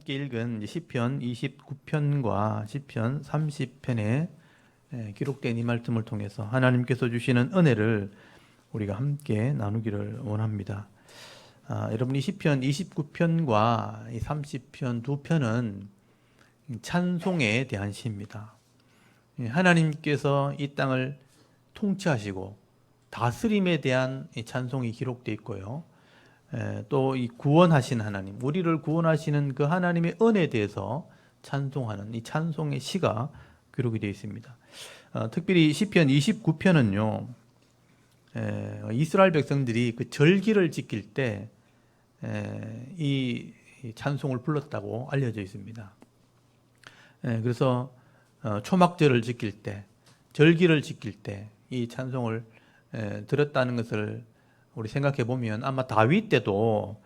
함께 읽은 시편 29편과 시편 30편에 기록된 이 말씀을 통해서 하나님께서 주시는 은혜를 우리가 함께 나누기를 원합니다. 여러분, 이 시편 29편과 이 30편 두 편은 찬송에 대한 시입니다. 하나님께서 이 땅을 통치하시고 다스림에 대한 찬송이 기록되어 있고요. 또 이 구원하신 하나님, 우리를 구원하시는 그 하나님의 은혜에 대해서 찬송하는 이 찬송의 시가 기록이 되어 있습니다. 특별히 시편 29편은요, 이스라엘 백성들이 그 절기를 지킬 때 이 찬송을 불렀다고 알려져 있습니다. 그래서 초막절을 지킬 때, 절기를 지킬 때 이 찬송을 들었다는 것을 우리 생각해 보면 아마 다윗 때도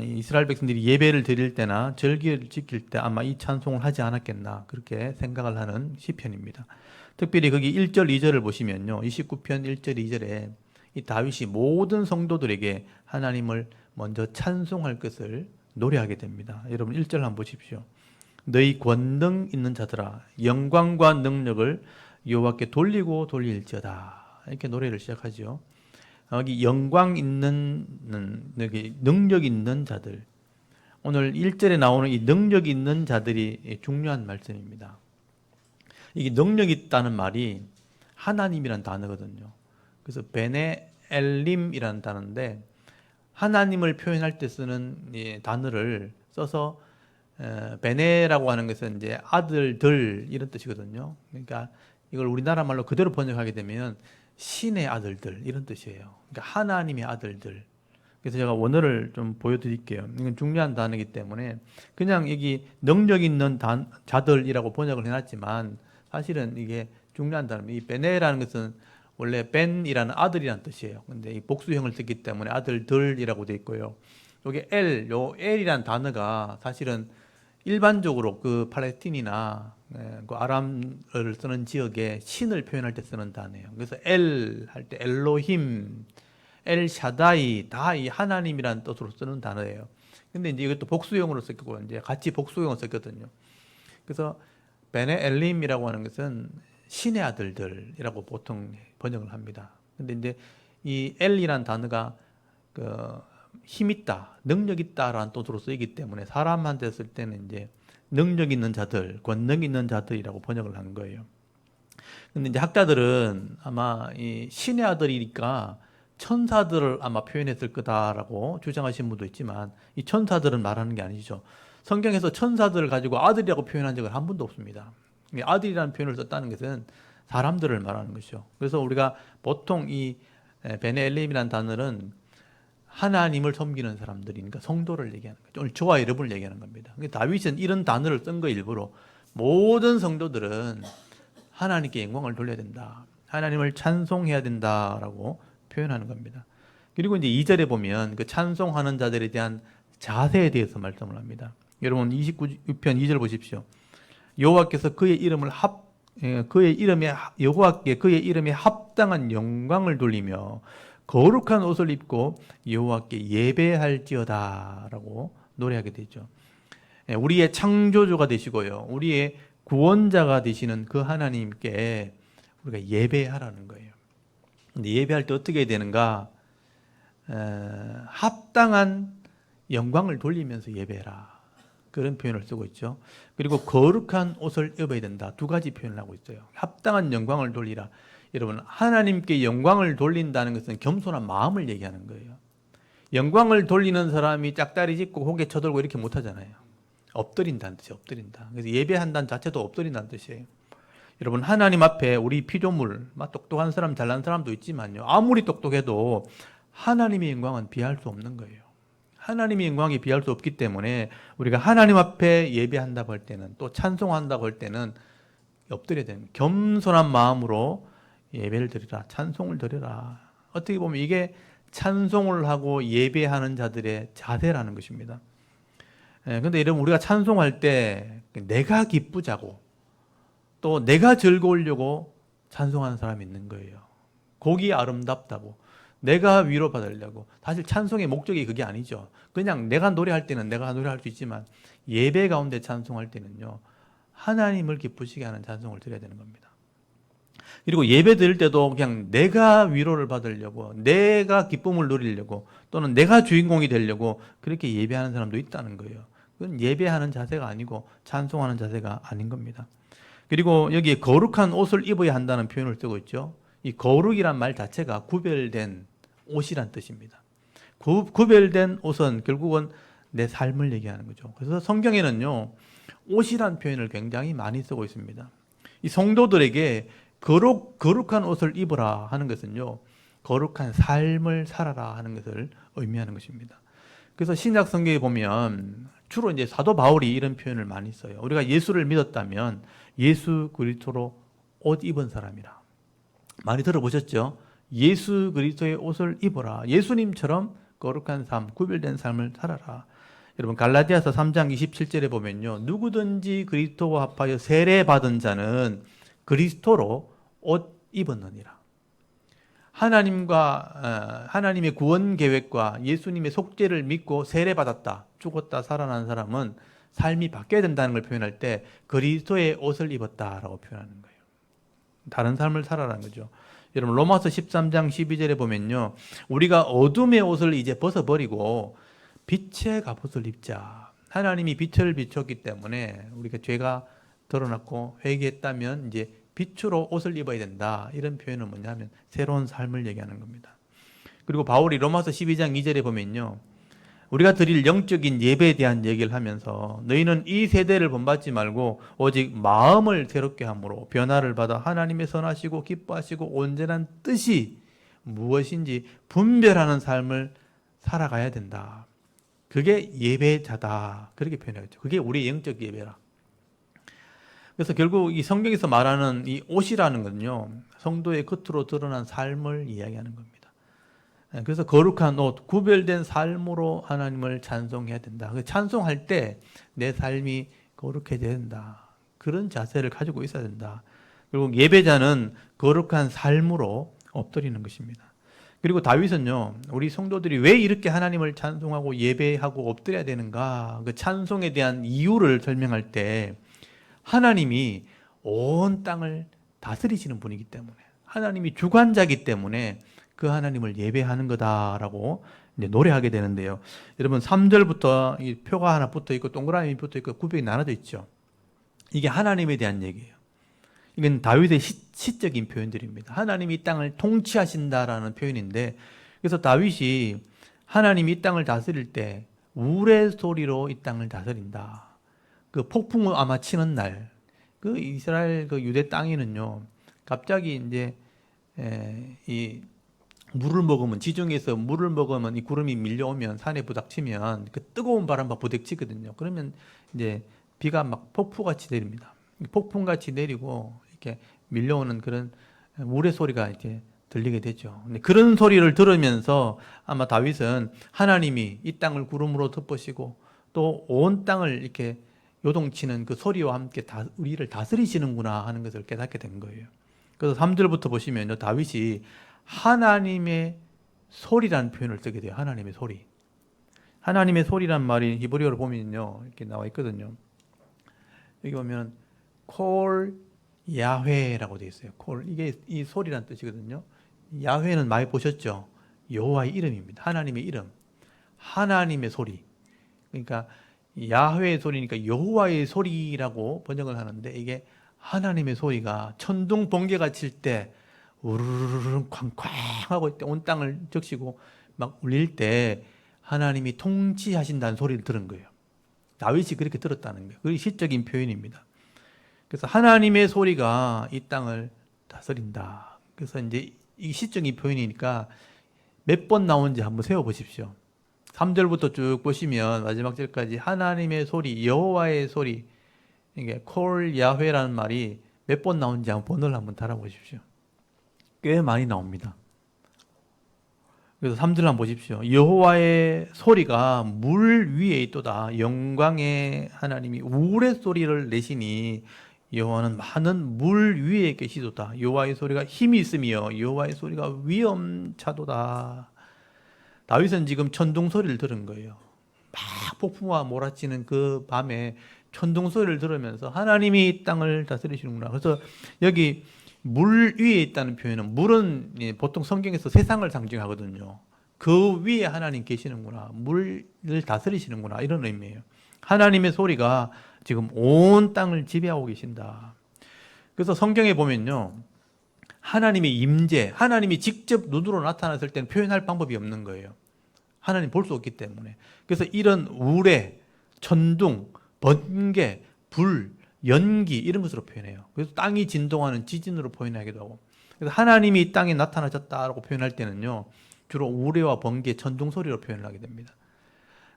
이스라엘 백성들이 예배를 드릴 때나 절기를 지킬 때 아마 이 찬송을 하지 않았겠나 그렇게 생각을 하는 시편입니다. 특별히 거기 1절, 2절을 보시면요, 29편 1절, 2절에 이 다윗이 모든 성도들에게 하나님을 먼저 찬송할 것을 노래하게 됩니다. 여러분 1절 한번 보십시오. 너희 권능 있는 자들아, 영광과 능력을 여호와께 돌리고 돌릴지어다. 이렇게 노래를 시작하죠. 여기 영광 있는, 여기 능력 있는 자들. 오늘 1절에 나오는 이 능력 있는 자들이 중요한 말씀입니다. 이게 능력 있다는 말이 하나님이란 단어거든요. 그래서 베네 엘림이라는 단어인데, 하나님을 표현할 때 쓰는 이 단어를 써서 베네라고 하는 것은 이제 아들들 이런 뜻이거든요. 그러니까 이걸 우리나라 말로 그대로 번역하게 되면 신의 아들들 이런 뜻이에요. 그러니까 하나님의 아들들. 그래서 제가 원어를 좀 보여드릴게요. 이건 중요한 단어이기 때문에 그냥 여기 능력 있는 자들이라고 번역을 해놨지만 사실은 이게 중요한 단어입니다. 이 베네라는 것은 원래 벤이라는 아들이라는 뜻이에요. 근데 이 복수형을 썼기 때문에 아들들이라고 되어 있고요. 여기 요 엘이라는 단어가 사실은 일반적으로 그 팔레스틴이나 그 아람어를 쓰는 지역에 신을 표현할 때 쓰는 단어예요. 그래서 엘 할 때 엘로힘, 엘 샤다이 다 이 하나님이라는 뜻으로 쓰는 단어예요. 근데 이제 이것도 복수형으로 썼고 이제 같이 복수형을 썼거든요. 그래서 베네 엘림이라고 하는 것은 신의 아들들이라고 보통 번역을 합니다. 근데 이제 이 엘이라는 단어가 그 힘 있다, 능력 있다라는 뜻으로 쓰이기 때문에 사람한테 쓸 때는 이제 능력 있는 자들, 권능 있는 자들이라고 번역을 한 거예요. 근데 이제 학자들은 아마 이 신의 아들이니까 천사들을 아마 표현했을 거다라고 주장하시는 분도 있지만, 이 천사들은 말하는 게 아니죠. 성경에서 천사들을 가지고 아들이라고 표현한 적은 한 번도 없습니다. 아들이라는 표현을 썼다는 것은 사람들을 말하는 것이죠. 그래서 우리가 보통 이 베네 엘림이라는 단어는 하나님을 섬기는 사람들이니까 성도를 얘기하는 거죠. 오늘 저와 여러분을 얘기하는 겁니다. 다윗은 이런 단어를 쓴 거 일부러 모든 성도들은 하나님께 영광을 돌려야 된다, 하나님을 찬송해야 된다라고 표현하는 겁니다. 그리고 이제 2절에 보면 그 찬송하는 자들에 대한 자세에 대해서 말씀을 합니다. 여러분 29편 2절 보십시오. 여호와께서 여호와께 그의 이름에 합당한 영광을 돌리며 거룩한 옷을 입고 여호와께 예배할지어다라고 노래하게 되죠. 우리의 창조주가 되시고요, 우리의 구원자가 되시는 그 하나님께 우리가 예배하라는 거예요. 근데 예배할 때 어떻게 해야 되는가? 합당한 영광을 돌리면서 예배해라, 그런 표현을 쓰고 있죠. 그리고 거룩한 옷을 입어야 된다, 두 가지 표현을 하고 있어요. 합당한 영광을 돌리라. 여러분, 하나님께 영광을 돌린다는 것은 겸손한 마음을 얘기하는 거예요. 영광을 돌리는 사람이 짝다리 짚고 고개 쳐들고 이렇게 못하잖아요. 엎드린다는 뜻이에요. 엎드린다. 그래서 예배한다는 자체도 엎드린다는 뜻이에요. 여러분, 하나님 앞에 우리 피조물, 똑똑한 사람, 잘난 사람도 있지만요, 아무리 똑똑해도 하나님의 영광은 비할 수 없는 거예요. 하나님의 영광이 비할 수 없기 때문에 우리가 하나님 앞에 예배한다고 할 때는, 또 찬송한다고 할 때는 엎드려야 됩니다. 겸손한 마음으로 예배를 드리라, 찬송을 드리라. 어떻게 보면 이게 찬송을 하고 예배하는 자들의 자세라는 것입니다. 그런데 여러분, 우리가 찬송할 때 내가 기쁘자고 또 내가 즐거우려고 찬송하는 사람이 있는 거예요. 곡이 아름답다고, 내가 위로받으려고. 사실 찬송의 목적이 그게 아니죠. 그냥 내가 노래할 때는 내가 노래할 수 있지만 예배 가운데 찬송할 때는요, 하나님을 기쁘시게 하는 찬송을 드려야 되는 겁니다. 그리고 예배 드릴 때도 그냥 내가 위로를 받으려고, 내가 기쁨을 누리려고, 또는 내가 주인공이 되려고 그렇게 예배하는 사람도 있다는 거예요. 그건 예배하는 자세가 아니고 찬송하는 자세가 아닌 겁니다. 그리고 여기에 거룩한 옷을 입어야 한다는 표현을 쓰고 있죠. 이 거룩이란 말 자체가 구별된 옷이란 뜻입니다. 구별된 옷은 결국은 내 삶을 얘기하는 거죠. 그래서 성경에는요, 옷이란 표현을 굉장히 많이 쓰고 있습니다. 이 성도들에게 거룩한 옷을 입으라 하는 것은요, 거룩한 삶을 살아라 하는 것을 의미하는 것입니다. 그래서 신약 성경에 보면 주로 이제 사도 바울이 이런 표현을 많이 써요. 우리가 예수를 믿었다면 예수 그리스도로 옷 입은 사람이라. 많이 들어보셨죠? 예수 그리스도의 옷을 입어라. 예수님처럼 거룩한 삶, 구별된 삶을 살아라. 여러분 갈라디아서 3장 27절에 보면요, 누구든지 그리스도와 합하여 세례 받은 자는 그리스도로 옷 입었느니라. 하나님의 구원 계획과 예수님의 속죄를 믿고 세례 받았다, 죽었다, 살아난 사람은 삶이 바뀌어야 된다는 걸 표현할 때 그리스도의 옷을 입었다라고 표현하는 거예요. 다른 삶을 살아라는 거죠. 여러분 로마서 13장 12절에 보면요, 우리가 어둠의 옷을 이제 벗어버리고 빛의 갑옷을 입자. 하나님이 빛을 비췄기 때문에 우리가 죄가 드러났고 회개했다면 이제 빛으로 옷을 입어야 된다. 이런 표현은 뭐냐면 새로운 삶을 얘기하는 겁니다. 그리고 바울이 로마서 12장 2절에 보면요, 우리가 드릴 영적인 예배에 대한 얘기를 하면서 너희는 이 세대를 본받지 말고 오직 마음을 새롭게 함으로 변화를 받아 하나님의 선하시고 기뻐하시고 온전한 뜻이 무엇인지 분별하는 삶을 살아가야 된다. 그게 예배자다. 그렇게 표현하죠. 그게 우리의 영적 예배라. 그래서 결국 이 성경에서 말하는 이 옷이라는 건요, 성도의 겉으로 드러난 삶을 이야기하는 겁니다. 그래서 거룩한 옷, 구별된 삶으로 하나님을 찬송해야 된다. 찬송할 때 내 삶이 거룩해져야 된다. 그런 자세를 가지고 있어야 된다. 그리고 예배자는 거룩한 삶으로 엎드리는 것입니다. 그리고 다윗은요, 우리 성도들이 왜 이렇게 하나님을 찬송하고 예배하고 엎드려야 되는가, 그 찬송에 대한 이유를 설명할 때 하나님이 온 땅을 다스리시는 분이기 때문에, 하나님이 주관자이기 때문에 그 하나님을 예배하는 거다라고 이제 노래하게 되는데요. 여러분 3절부터 이 표가 하나 붙어 있고 동그라미 붙어 있고 구별이 나눠져 있죠. 이게 하나님에 대한 얘기예요. 이건 다윗의 시적인 표현들입니다. 하나님이 이 땅을 통치하신다라는 표현인데, 그래서 다윗이 하나님이 이 땅을 다스릴 때 우레 소리로 이 땅을 다스린다. 그 폭풍을 아마 치는 날, 그 이스라엘 그 유대 땅에는요, 갑자기 이제 이 물을 먹으면, 지중해에서 물을 먹으면 이 구름이 밀려오면, 산에 부닥치면 그 뜨거운 바람과 부딪히거든요. 그러면 이제 비가 막 폭풍같이 내립니다. 폭풍같이 내리고 이렇게 밀려오는 그런 물의 소리가 이렇게 들리게 되죠. 근데 그런 소리를 들으면서 아마 다윗은 하나님이 이 땅을 구름으로 덮으시고 또 온 땅을 이렇게 요동치는 그 소리와 함께 우리를 다스리시는구나 하는 것을 깨닫게 된 거예요. 그래서 3절부터 보시면요, 다윗이 하나님의 소리라는 표현을 쓰게 돼요. 하나님의 소리. 하나님의 소리란 말이 히브리어로 보면요, 이렇게 나와 있거든요. 여기 보면 콜 야훼라고 되어 있어요. 콜, 이게 이 소리란 뜻이거든요. 야훼는 많이 보셨죠? 여호와의 이름입니다. 하나님의 이름, 하나님의 소리. 그러니까 야훼의 소리니까 여호와의 소리라고 번역을 하는데, 이게 하나님의 소리가 천둥 번개가 칠 때 우르르르 쾅쾅 하고 온 땅을 적시고 막 울릴 때 하나님이 통치하신다는 소리를 들은 거예요. 다윗이 그렇게 들었다는 거예요. 그게 시적인 표현입니다. 그래서 하나님의 소리가 이 땅을 다스린다. 그래서 이제 이 시적인 표현이니까 몇 번 나오는지 한번 세워보십시오. 3절부터 쭉 보시면 마지막 절까지 하나님의 소리, 여호와의 소리, 이게 콜 야훼라는 말이 몇 번 나오는지 한번 번호를 한번 달아보십시오. 꽤 많이 나옵니다. 그래서 3절 한번 보십시오. 여호와의 소리가 물 위에 있도다. 영광의 하나님이 우레 소리를 내시니 여호와는 많은 물 위에 계시도다. 여호와의 소리가 힘이 있으며 여호와의 소리가 위엄차도다. 다윗은 지금 천둥 소리를 들은 거예요. 막 폭풍우가 몰아치는 그 밤에 천둥 소리를 들으면서 하나님이 이 땅을 다스리시는구나. 그래서 여기 물 위에 있다는 표현은, 물은 보통 성경에서 세상을 상징하거든요. 그 위에 하나님 계시는구나, 물을 다스리시는구나, 이런 의미예요. 하나님의 소리가 지금 온 땅을 지배하고 계신다. 그래서 성경에 보면요, 하나님의 임재, 하나님이 직접 눈으로 나타났을 때는 표현할 방법이 없는 거예요. 하나님 볼 수 없기 때문에. 그래서 이런 우레, 천둥, 번개, 불, 연기, 이런 것으로 표현해요. 그래서 땅이 진동하는 지진으로 표현하기도 하고. 그래서 하나님이 이 땅에 나타나셨다라고 표현할 때는요, 주로 우레와 번개, 천둥 소리로 표현을 하게 됩니다.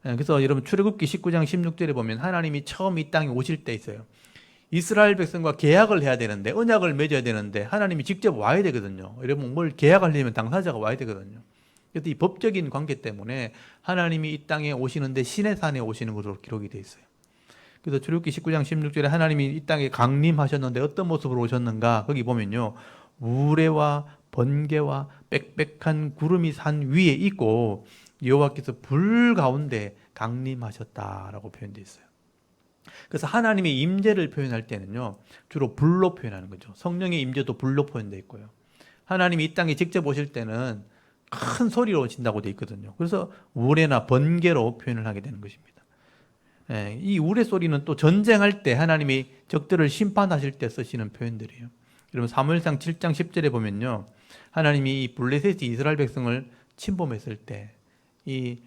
그래서 여러분 출애굽기 19장 16절에 보면 하나님이 처음 이 땅에 오실 때 있어요. 이스라엘 백성과 계약을 해야 되는데, 언약을 맺어야 되는데 하나님이 직접 와야 되거든요. 여러분 뭘 계약하려면 당사자가 와야 되거든요. 그래서 이 법적인 관계 때문에 하나님이 이 땅에 오시는데 시내산에 오시는 것으로 기록이 되어 있어요. 그래서 출애굽기 19장 16절에 하나님이 이 땅에 강림하셨는데 어떤 모습으로 오셨는가, 거기 보면요, 우레와 번개와 빽빽한 구름이 산 위에 있고 여호와께서 불 가운데 강림하셨다라고 표현되어 있어요. 그래서 하나님의 임재를 표현할 때는요, 주로 불로 표현하는 거죠. 성령의 임재도 불로 표현되어 있고요. 하나님이 이 땅에 직접 오실 때는 큰 소리로 오신다고 되어 있거든요. 그래서 우레나 번개로 표현을 하게 되는 것입니다. 이 우레 소리는 또 전쟁할 때 하나님이 적들을 심판하실 때 쓰시는 표현들이에요. 여러분 사무엘상 7장 10절에 보면요, 하나님이 이 블레셋이 이스라엘 백성을 침범했을 때 이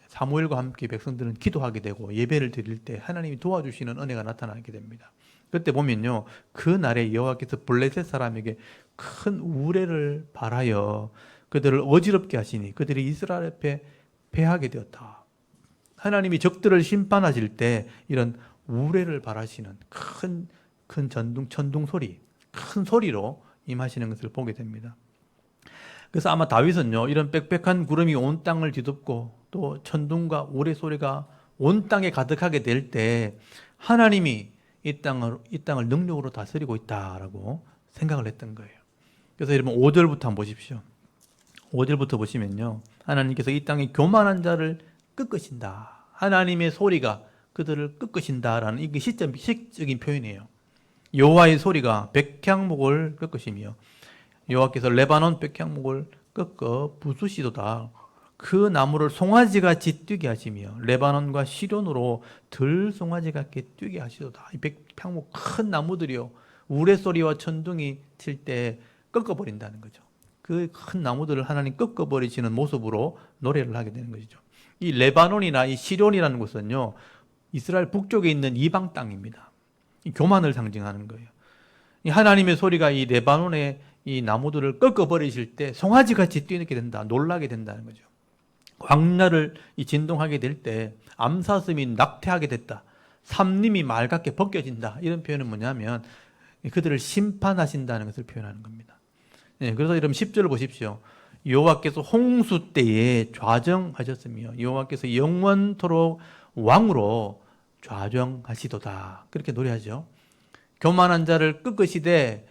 사무엘과 함께 백성들은 기도하게 되고 예배를 드릴 때 하나님이 도와주시는 은혜가 나타나게 됩니다. 그때 보면요, 그 날에 여호와께서 블레셋 사람에게 큰 우레를 발하여 그들을 어지럽게 하시니 그들이 이스라엘 앞에 패하게 되었다. 하나님이 적들을 심판하실 때 이런 우레를 발하시는 큰 천둥 소리, 큰 소리로 임하시는 것을 보게 됩니다. 그래서 아마 다윗은요, 이런 빽빽한 구름이 온 땅을 뒤덮고 또 천둥과 우레 소리가 온 땅에 가득하게 될 때 하나님이 이 땅을 능력으로 다스리고 있다라고 생각을 했던 거예요. 그래서 여러분 5절부터 한번 보십시오. 5절부터 보시면요, 하나님께서 이 땅에 교만한 자를 꺾으신다. 하나님의 소리가 그들을 꺾으신다라는 이게 시적인 표현이에요. 여호와의 소리가 백향목을 꺾으시며 여호와께서 레바논 백향목을 꺾어 부수시도다. 그 나무를 송아지같이 뛰게 하시며 레바논과 시련으로 들송아지같이 뛰게 하시도다. 이 백향목 큰 나무들이요, 우레소리와 천둥이 칠 때 꺾어버린다는 거죠. 그 큰 나무들을 하나님 꺾어버리시는 모습으로 노래를 하게 되는 것이죠. 이 레바논이나 이 시련이라는 곳은요, 이스라엘 북쪽에 있는 이방 땅입니다. 이 교만을 상징하는 거예요. 이 하나님의 소리가 이 레바논의 이 나무들을 꺾어버리실 때 송아지같이 뛰게 된다, 놀라게 된다는 거죠. 광야를 진동하게 될 때 암사슴이 낙태하게 됐다, 삼림이 맑게 벗겨진다, 이런 표현은 뭐냐면 그들을 심판하신다는 것을 표현하는 겁니다. 그래서 여러분 10절을 보십시오. 여호와께서 홍수 때에 좌정하셨으며 여호와께서 영원토록 왕으로 좌정하시도다. 그렇게 노래하죠. 교만한 자를 꺾으시되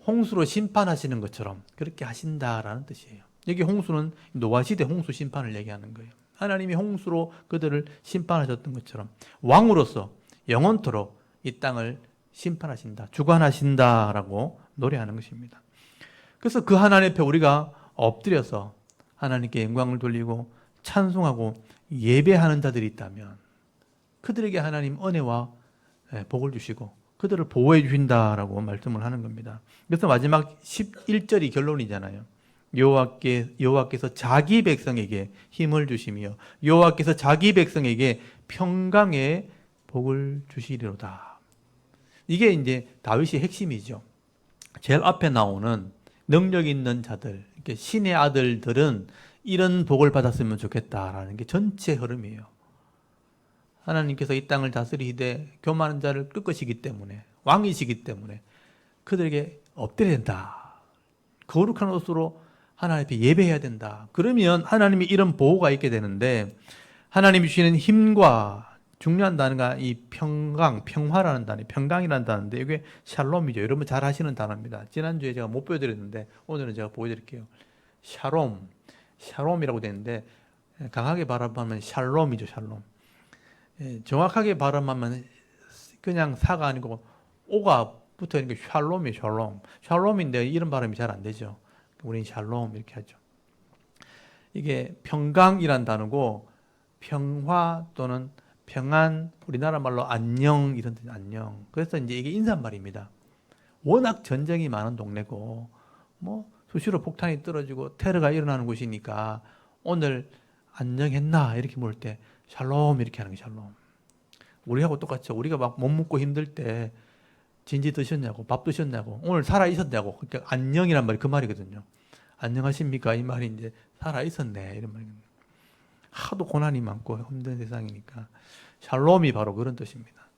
홍수로 심판하시는 것처럼 그렇게 하신다라는 뜻이에요. 여기 홍수는 노아시대 홍수 심판을 얘기하는 거예요. 하나님이 홍수로 그들을 심판하셨던 것처럼 왕으로서 영원토록 이 땅을 심판하신다, 주관하신다라고 노래하는 것입니다. 그래서 그 하나님 앞에 우리가 엎드려서 하나님께 영광을 돌리고 찬송하고 예배하는 자들이 있다면 그들에게 하나님 은혜와 복을 주시고 그들을 보호해 주신다라고 말씀을 하는 겁니다. 그래서 마지막 11절이 결론이잖아요. 여호와께서 자기 백성에게 힘을 주시며 여호와께서 자기 백성에게 평강의 복을 주시리로다. 이게 이제 다윗의 핵심이죠. 제일 앞에 나오는 능력 있는 자들, 신의 아들들은 이런 복을 받았으면 좋겠다라는 게 전체 흐름이에요. 하나님께서 이 땅을 다스리되 교만한 자를 꺾으시기 때문에, 왕이시기 때문에 그들에게 엎드려야 된다. 거룩한 옷으로 하나님 앞에 예배해야 된다. 그러면 하나님이 이런 보호가 있게 되는데 하나님이 주시는 힘과 중요한 단어가 이 평강, 평화라는 단어, 평강이라는 단어인데 이게 샬롬이죠. 여러분 잘 아시는 단어입니다. 지난주에 제가 못 보여드렸는데 오늘은 제가 보여드릴게요. 샬롬, 샬롬이라고 되는데 강하게 발음하면 샬롬이죠. 샬롬. 정확하게 발음하면 그냥 사가 아니고 오가 붙어 있는 게 샬롬이에요. 샬롬. 샬롬인데 이런 발음이 잘 안 되죠. 우리는 샬롬 이렇게 하죠. 이게 평강이란 단어고 평화 또는 평안, 우리나라 말로 안녕 이런 뜻 안녕. 그래서 이제 이게 인사말입니다. 워낙 전쟁이 많은 동네고 뭐 수시로 폭탄이 떨어지고 테러가 일어나는 곳이니까 오늘 안녕했나 이렇게 물을 때 샬롬 이렇게 하는 게 샬롬. 우리하고 똑같죠. 우리가 막 못 먹고 힘들 때 진지 드셨냐고, 밥 드셨냐고, 오늘 살아 있었냐고. 그러니까 안녕이란 말이 그 말이거든요. 안녕하십니까 이 말이 이제 살아 있었네 이런 말이거든요. 하도 고난이 많고 힘든 세상이니까 샬롬이 바로 그런 뜻입니다.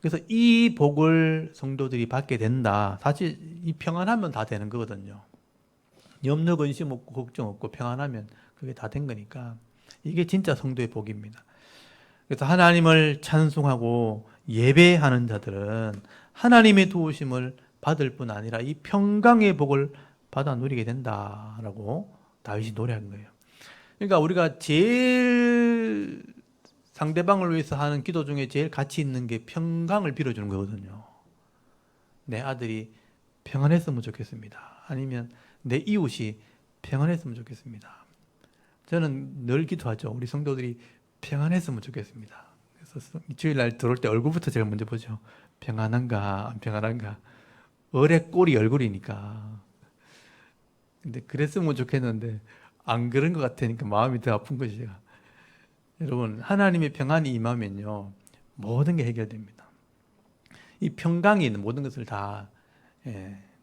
그래서 이 복을 성도들이 받게 된다. 사실 이 평안하면 다 되는 거거든요. 염려 근심 없고 걱정 없고 평안하면 그게 다 된 거니까 이게 진짜 성도의 복입니다. 그래서 하나님을 찬송하고 예배하는 자들은 하나님의 도우심을 받을 뿐 아니라 이 평강의 복을 받아 누리게 된다라고 다윗이 노래한 거예요. 그러니까 우리가 제일 상대방을 위해서 하는 기도 중에 제일 가치 있는 게 평강을 빌어주는 거거든요. 내 아들이 평안했으면 좋겠습니다. 아니면 내 이웃이 평안했으면 좋겠습니다. 저는 늘 기도하죠. 우리 성도들이 평안했으면 좋겠습니다. 그래서 주일날 들어올 때 얼굴부터 제가 먼저 보죠. 평안한가 안 평안한가. 얼의 꼴이 얼굴이니까. 근데 그랬으면 좋겠는데 안 그런 것 같으니까 마음이 더 아픈 거죠. 제가. 여러분 하나님의 평안이 임하면요 모든 게 해결됩니다. 이 평강이 있는 모든 것을 다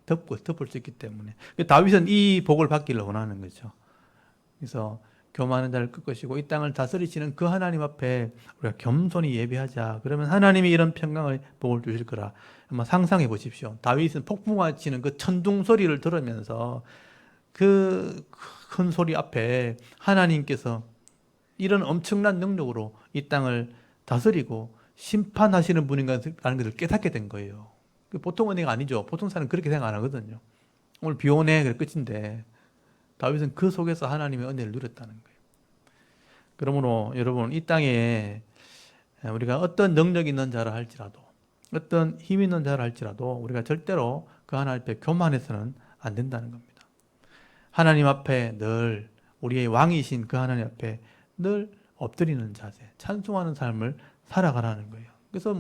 덮을 수 있기 때문에 다윗은 이 복을 받기를 원하는 거죠. 그래서 교만한 자를 끌 것이고 이 땅을 다스리시는 그 하나님 앞에 우리가 겸손히 예배하자. 그러면 하나님이 이런 평강을 복을 주실 거라. 한번 상상해 보십시오. 다윗은 폭풍과 치는 그 천둥 소리를 들으면서 그 큰 소리 앞에 하나님께서 이런 엄청난 능력으로 이 땅을 다스리고 심판하시는 분인가라는 것을 깨닫게 된 거예요. 보통 은혜가 아니죠. 보통 사람은 그렇게 생각 안 하거든요. 오늘 비 오네, 그래 끝인데 다윗은 그 속에서 하나님의 은혜를 누렸다는 거예요. 그러므로 여러분 이 땅에 우리가 어떤 능력 있는 자라 할지라도 어떤 힘 있는 자라 할지라도 우리가 절대로 그 하나님 앞에 교만해서는 안 된다는 겁니다. 하나님 앞에 늘 우리의 왕이신 그 하나님 앞에 늘 엎드리는 자세, 찬송하는 삶을 살아가라는 거예요. 그래서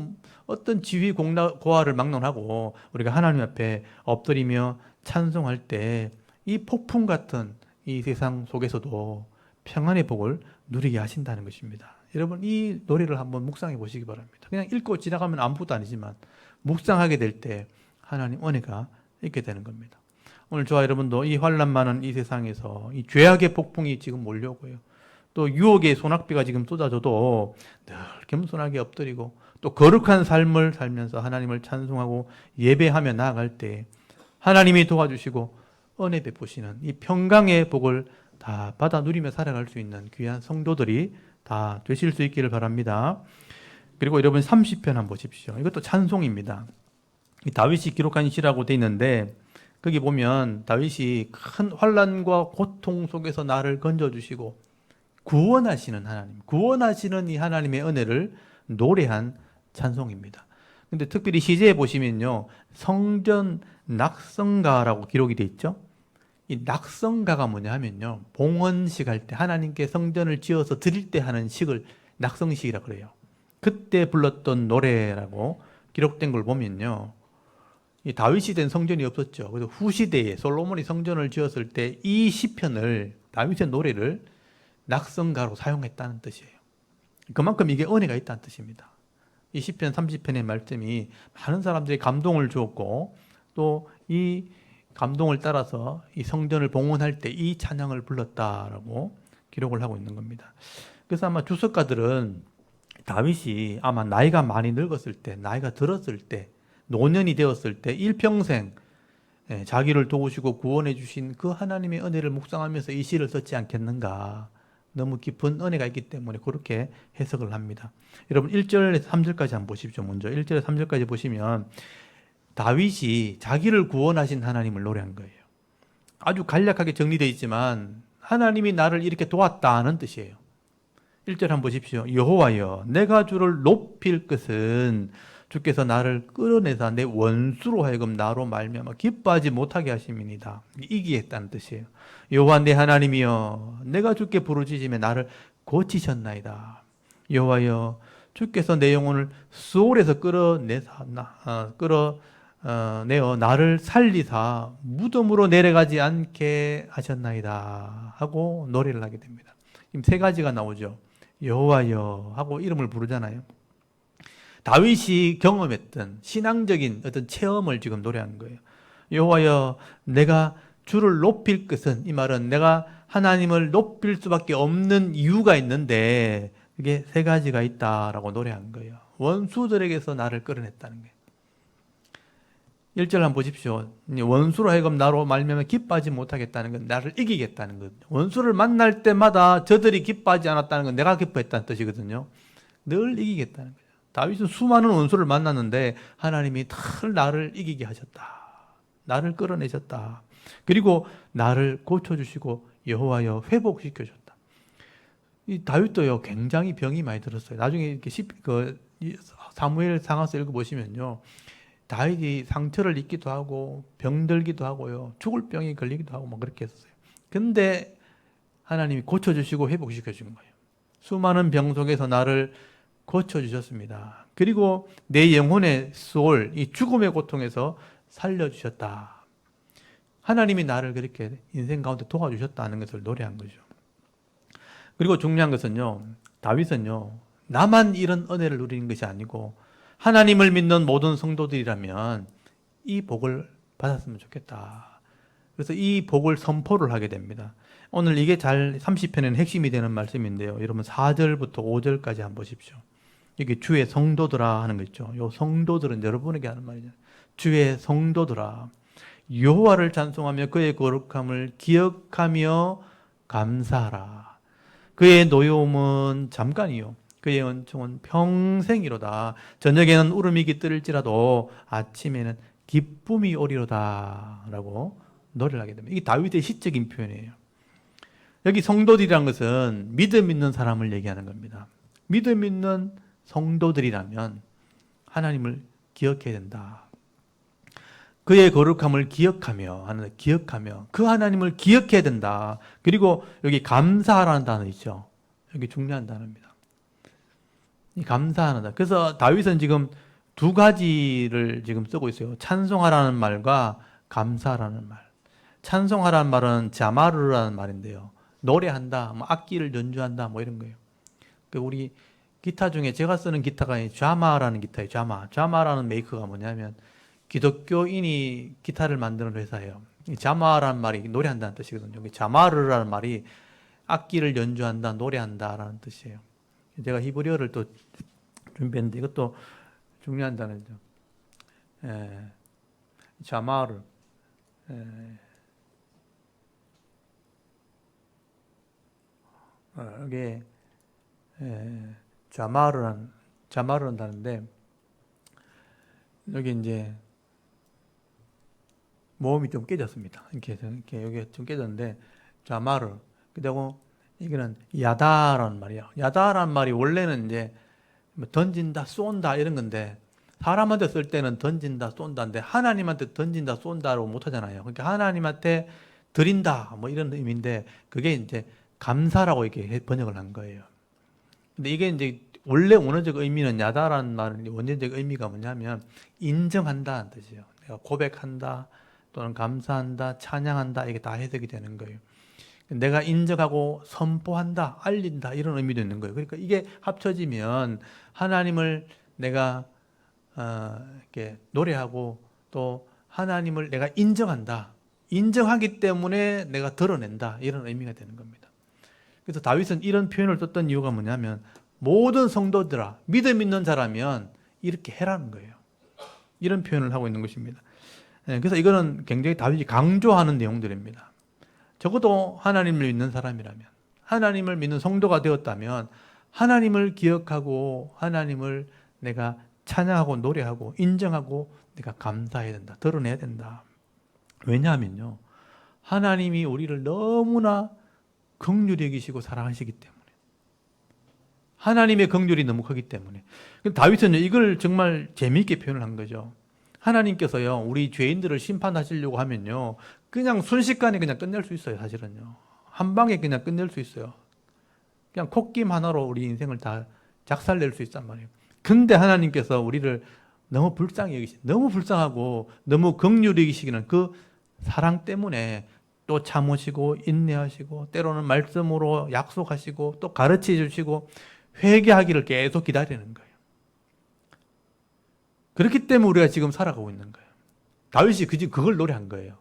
어떤 지위 고하를 막론하고 우리가 하나님 앞에 엎드리며 찬송할 때 이 폭풍 같은 이 세상 속에서도 평안의 복을 누리게 하신다는 것입니다. 여러분 이 노래를 한번 묵상해 보시기 바랍니다. 그냥 읽고 지나가면 아무것도 아니지만 묵상하게 될 때 하나님 은혜가 있게 되는 겁니다. 오늘 저와 여러분도 이 환난 많은 이 세상에서 이 죄악의 폭풍이 지금 몰려오고요. 또 유혹의 소낙비가 지금 쏟아져도 늘 겸손하게 엎드리고 또 거룩한 삶을 살면서 하나님을 찬송하고 예배하며 나아갈 때 하나님이 도와주시고 은혜 베푸시는 이 평강의 복을 다 받아 누리며 살아갈 수 있는 귀한 성도들이 다 되실 수 있기를 바랍니다. 그리고 여러분 30편 한번 보십시오. 이것도 찬송입니다. 다윗이 기록한 시라고 되어 있는데 거기 보면 다윗이 큰 환난과 고통 속에서 나를 건져주시고 구원하시는 하나님, 구원하시는 이 하나님의 은혜를 노래한 찬송입니다. 근데 특별히 시제에 보시면요, 성전 낙성가라고 기록이 되어 있죠. 이 낙성가가 뭐냐 하면요, 봉헌식 할 때 하나님께 성전을 지어서 드릴 때 하는 식을 낙성식이라고 그래요. 그때 불렀던 노래라고 기록된 걸 보면요, 이 다윗이 된 성전이 없었죠. 그래서 후시대에 솔로몬이 성전을 지었을 때 이 시편을, 다윗의 노래를 낙성가로 사용했다는 뜻이에요. 그만큼 이게 은혜가 있다는 뜻입니다. 이 시편 30편의 말씀이 많은 사람들이 감동을 주었고 또 이 감동을 따라서 이 성전을 봉헌할 때 이 찬양을 불렀다라고 기록을 하고 있는 겁니다. 그래서 아마 주석가들은 다윗이 아마 나이가 많이 늙었을 때, 나이가 들었을 때, 노년이 되었을 때 일평생 자기를 도우시고 구원해 주신 그 하나님의 은혜를 묵상하면서 이 시를 썼지 않겠는가, 너무 깊은 은혜가 있기 때문에 그렇게 해석을 합니다. 여러분 1절에서 3절까지 한번 보십시오. 먼저 1절에서 3절까지 보시면 다윗이 자기를 구원하신 하나님을 노래한 거예요. 아주 간략하게 정리되어 있지만 하나님이 나를 이렇게 도왔다는 뜻이에요. 1절 한번 보십시오. 여호와여 내가 주를 높일 것은 주께서 나를 끌어내사 내 원수로 하여금 나로 말미암아 기뻐하지 못하게 하심이니이다. 이기게 했다는 뜻이에요. 여호와 내 하나님이여 내가 주께 부르짖으며 나를 고치셨나이다. 여호와여 주께서 내 영혼을 수올에서 끌어내어 나를 살리사 무덤으로 내려가지 않게 하셨나이다 하고 노래를 하게 됩니다. 지금 세 가지가 나오죠. 여호와여 하고 이름을 부르잖아요. 다윗이 경험했던 신앙적인 어떤 체험을 지금 노래한 거예요. 여호와여 내가 주를 높일 것은, 이 말은 내가 하나님을 높일 수밖에 없는 이유가 있는데 그게 세 가지가 있다라고 노래한 거예요. 원수들에게서 나를 끌어냈다는 거예요. 1절 한번 보십시오. 원수로 하여금 나로 말미암아 기뻐하지 못하겠다는 건 나를 이기겠다는 것. 원수를 만날 때마다 저들이 기뻐하지 않았다는 건 내가 기뻐했다는 뜻이거든요. 늘 이기겠다는 거예요. 다윗은 수많은 원수를 만났는데 하나님이 늘 나를 이기게 하셨다. 나를 끌어내셨다. 그리고 나를 고쳐주시고 여호와여 회복시켜줬다. 이 다윗도요 굉장히 병이 많이 들었어요. 나중에 이렇게 사무엘 상하서 읽어보시면요. 다윗이 상처를 입기도 하고 병들기도 하고요. 죽을 병이 걸리기도 하고 막 그렇게 했었어요. 근데 하나님이 고쳐주시고 회복시켜 준 거예요. 수많은 병 속에서 나를 고쳐주셨습니다. 그리고 내 영혼의 소울, 이 죽음의 고통에서 살려주셨다. 하나님이 나를 그렇게 인생 가운데 도와주셨다는 것을 노래한 거죠. 그리고 중요한 것은요, 다윗은요, 나만 이런 은혜를 누리는 것이 아니고 하나님을 믿는 모든 성도들이라면 이 복을 받았으면 좋겠다. 그래서 이 복을 선포를 하게 됩니다. 오늘 이게 30편에는 핵심이 되는 말씀인데요. 여러분 4절부터 5절까지 한번 보십시오. 여기 주의 성도들아 하는 거 있죠. 요 성도들은 여러분에게 하는 말이죠. 주의 성도들아 여호와를 찬송하며 그의 거룩함을 기억하며 감사하라. 그의 노여움은 잠깐이요 그의 은총은 평생이로다. 저녁에는 울음이 깃들일지라도 아침에는 기쁨이 오리로다 라고 노래를 하게 됩니다. 이게 다윗의 시적인 표현이에요. 여기 성도들이란 것은 믿음 있는 사람을 얘기하는 겁니다. 믿음 있는 성도들이라면 하나님을 기억해야 된다. 그의 거룩함을 기억하며 그 하나님을 기억해야 된다. 그리고 여기 감사하라는 단어 있죠. 여기 중요한 단어입니다. 이 감사하는 단어. 그래서 다윗은 지금 두 가지를 지금 쓰고 있어요. 찬송하라는 말과 감사하라는 말. 찬송하라는 말은 자마르라는 말인데요. 노래한다, 뭐 악기를 연주한다, 뭐 이런 거예요. 우리 기타 중에 제가 쓰는 기타가 좌마라는 기타예요. 좌마라는 메이커가 뭐냐면 기독교인이 기타를 만드는 회사예요. 자마라는 말이 노래한다는 뜻이거든요. 자마르라는 말이 악기를 연주한다, 노래한다라는 뜻이에요. 제가 히브리어를 또 준비했는데 이것도 중요한 단어죠. 자마르. 이게 자마르라는 단어인데 여기 이제 모음이 좀 깨졌습니다. 이렇게 여기 좀 깨졌는데 자마르. 그리고 이거는 야다라는 말이에요. 야다라는 말이 원래는 이제 던진다, 쏜다 이런 건데 사람한테 쓸 때는 던진다, 쏜다인데 하나님한테 던진다, 쏜다로 못 하잖아요. 그러니까 하나님한테 드린다 뭐 이런 의미인데 그게 이제 감사라고 이렇게 번역을 한 거예요. 근데 이게 이제 원래 원어적 의미는 야다라는 말은 원어적 의미가 뭐냐면 인정한다는 뜻이에요. 내가 고백한다 또는 감사한다, 찬양한다 이게 다 해석이 되는 거예요. 내가 인정하고 선포한다, 알린다 이런 의미도 있는 거예요. 그러니까 이게 합쳐지면 하나님을 내가 이렇게 노래하고 또 하나님을 내가 인정한다. 인정하기 때문에 내가 드러낸다 이런 의미가 되는 겁니다. 그래서 다윗은 이런 표현을 썼던 이유가 뭐냐면 모든 성도들아 믿음 있는 자라면 이렇게 해라는 거예요. 이런 표현을 하고 있는 것입니다. 그래서 이거는 굉장히 다윗이 강조하는 내용들입니다. 적어도 하나님을 믿는 사람이라면 하나님을 믿는 성도가 되었다면 하나님을 기억하고 하나님을 내가 찬양하고 노래하고 인정하고 내가 감사해야 된다. 드러내야 된다. 왜냐하면요, 하나님이 우리를 너무나 긍휼히 여기시고 사랑하시기 때문에, 하나님의 긍휼이 너무 크기 때문에. 다윗은 이걸 정말 재미있게 표현을 한 거죠. 하나님께서요, 우리 죄인들을 심판하시려고 하면요, 그냥 순식간에 그냥 끝낼 수 있어요. 사실은요, 한 방에 그냥 끝낼 수 있어요. 그냥 콧김 하나로 우리 인생을 다 작살낼 수 있단 말이에요. 근데 하나님께서 우리를 너무 불쌍히 여기시, 너무 불쌍하고 너무 긍휼히 여기시기는 그 사랑 때문에 또 참으시고 인내하시고 때로는 말씀으로 약속하시고 또 가르쳐 주시고 회개하기를 계속 기다리는 거예요. 그렇기 때문에 우리가 지금 살아가고 있는 거예요. 다윗이 그걸 노래한 거예요.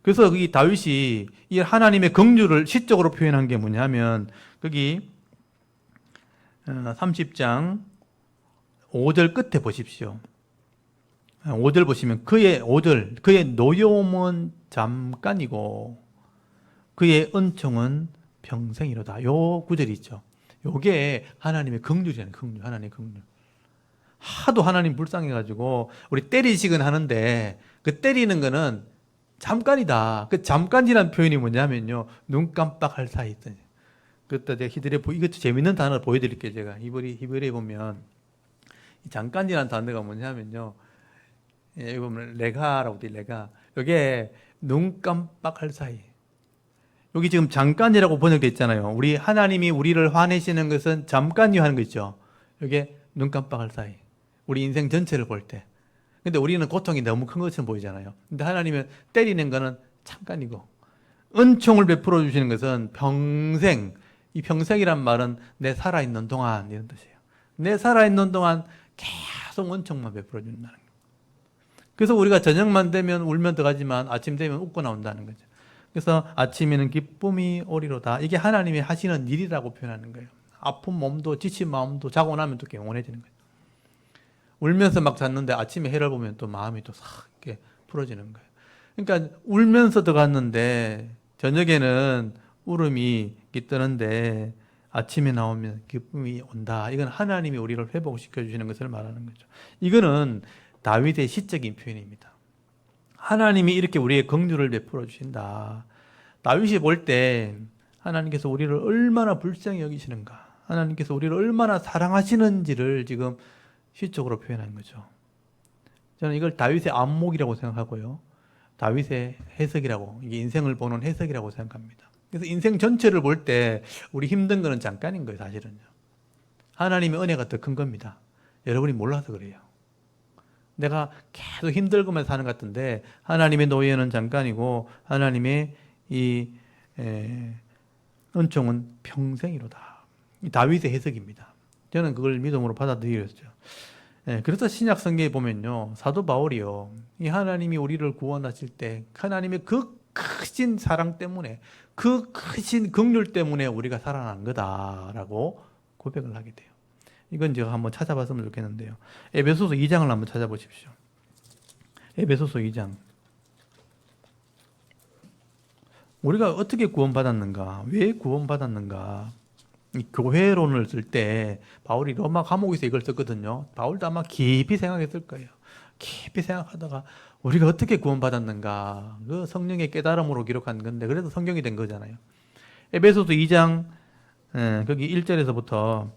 그래서 이 다윗이 이 하나님의 긍휼을 시적으로 표현한 게 뭐냐면, 거기 30장 5절 끝에 보십시오. 5절 보시면 그의 노여움은 잠깐이고 그의 은총은 평생이로다. 요 구절이 있죠. 요게 하나님의 긍휼이잖아요. 긍휼, 하나님의 긍휼. 하도 하나님 불쌍해가지고 우리 때리시긴 하는데 그 때리는 거는 잠깐이다. 그 잠깐이라는 표현이 뭐냐면요, 눈 깜빡할 사이 있더니. 그때 제가 이것도 재밌는 단어 보여드릴게요. 제가 히브리에 보면 잠깐이라는 단어가 뭐냐면요, 여기 보면 레가라고 돼. 레가. 이게 눈 깜빡할 사이. 여기 지금 잠깐이라고 번역되어 있잖아요. 우리 하나님이 우리를 화내시는 것은 잠깐이요 하는 거 있죠. 이게 눈 깜빡할 사이. 우리 인생 전체를 볼 때. 근데 우리는 고통이 너무 큰 것처럼 보이잖아요. 근데 하나님은 때리는 거는 잠깐이고, 은총을 베풀어 주시는 것은 평생. 이 평생이란 말은 내 살아있는 동안 이런 뜻이에요. 내 살아있는 동안 계속 은총만 베풀어 준다는 거예요. 그래서 우리가 저녁만 되면 울면 들어가지만 아침 되면 웃고 나온다는 거죠. 그래서 아침에는 기쁨이 오리로다. 이게 하나님이 하시는 일이라고 표현하는 거예요. 아픈 몸도 지친 마음도 자고 나면 또 개운해지는 거예요. 울면서 막 잤는데 아침에 해를 보면 또 마음이 또 싹 이렇게 풀어지는 거예요. 그러니까 울면서 들어갔는데 저녁에는 울음이 뜨는데 아침에 나오면 기쁨이 온다. 이건 하나님이 우리를 회복시켜 주시는 것을 말하는 거죠. 이거는 다윗의 시적인 표현입니다. 하나님이 이렇게 우리의 긍휼을 베풀어 주신다. 다윗이 볼 때 하나님께서 우리를 얼마나 불쌍히 여기시는가, 하나님께서 우리를 얼마나 사랑하시는지를 지금 시적으로 표현한 거죠. 저는 이걸 다윗의 안목이라고 생각하고요, 다윗의 해석이라고, 이게 인생을 보는 해석이라고 생각합니다. 그래서 인생 전체를 볼 때 우리 힘든 거는 잠깐인 거예요. 사실은요, 하나님의 은혜가 더 큰 겁니다. 여러분이 몰라서 그래요. 내가 계속 힘들고만 사는 것 같은데 하나님의 노예는 잠깐이고 하나님의 이 은총은 평생이로다. 이 다윗의 해석입니다. 저는 그걸 믿음으로 받아들였죠. 그래서 신약 성경에 보면요, 사도 바울이요, 이 하나님이 우리를 구원하실 때 하나님의 그 크신 사랑 때문에, 그 크신 긍휼 때문에 우리가 살아난 거다라고 고백을 하게 돼요. 이건 제가 한번 찾아봤으면 좋겠는데요. 에베소서 2장을 한번 찾아보십시오. 에베소서 2장. 우리가 어떻게 구원받았는가? 왜 구원받았는가? 이 교회론을 쓸 때 바울이 로마 감옥에서 이걸 썼거든요. 바울도 아마 깊이 생각했을 거예요. 깊이 생각하다가 우리가 어떻게 구원받았는가? 그 성령의 깨달음으로 기록한 건데 그래서 성경이 된 거잖아요. 에베소서 2장 거기 1절에서부터